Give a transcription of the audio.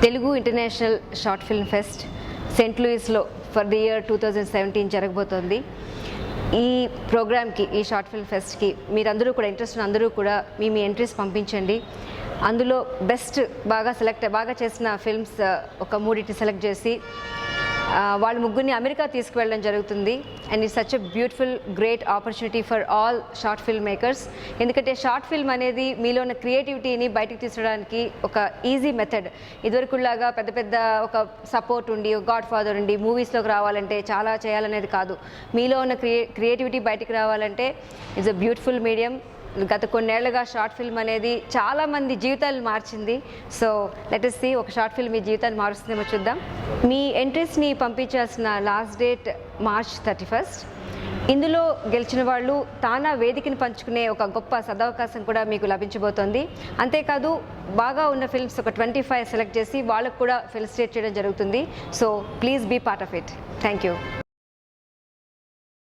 Telugu international short film fest Saint లూయిస్లో for the year 2017 జరగబోతోంది. ఈ ప్రోగ్రామ్కి, ఈ షార్ట్ ఫిల్మ్ ఫెస్ట్కి మీరందరూ కూడా ఇంట్రెస్ట్ ఉన్న అందరూ కూడా మీ ఎంట్రీస్ పంపించండి. అందులో బెస్ట్ బాగా చేసిన ఫిల్మ్స్ ఒక 3 సెలెక్ట్ చేసి వాళ్ళ ముగ్గురిని అమెరికా తీసుకువెళ్ళడం జరుగుతుంది. And it's such a beautiful great opportunity for all short film makers. ఎందుకంటే షార్ట్ ఫిల్మ్ అనేది మీలో ఉన్న క్రియేటివిటీని బయటకు తీసుకురావడానికి ఒక ఈజీ మెథడ్. ఇదివరకులాగా పెద్ద ఒక సపోర్ట్ ఉండి, గాడ్ ఫాదర్ ఉండి మూవీస్లోకి రావాలంటే చాలా చేయాలనేది కాదు. మీలో ఉన్న క్రియేటివిటీ బయటికి రావాలంటే ఇట్స్ అ బ్యూటిఫుల్ మీడియం. గత కొన్నేళ్లుగా షార్ట్ ఫిల్మ్ అనేది చాలామంది జీవితాలు మార్చింది. సో లెట్ us see ఒక షార్ట్ ఫిల్మ్ మీ జీవితాన్ని మారుస్తుందేమో చూద్దాం. మీ ఎంట్రీస్ని పంపించాల్సిన లాస్ట్ డేట్ March 31. ఇందులో గెలిచిన వాళ్ళు తానా వేదికని పంచుకునే ఒక గొప్ప సదవకాశం కూడా మీకు లభించబోతోంది. అంతేకాదు బాగా ఉన్న ఫిల్మ్స్ ఒక 25 సెలెక్ట్ చేసి వాళ్ళకు కూడా ఫెలిసిటేట్ చేయడం జరుగుతుంది. So please be part of it. Thank you.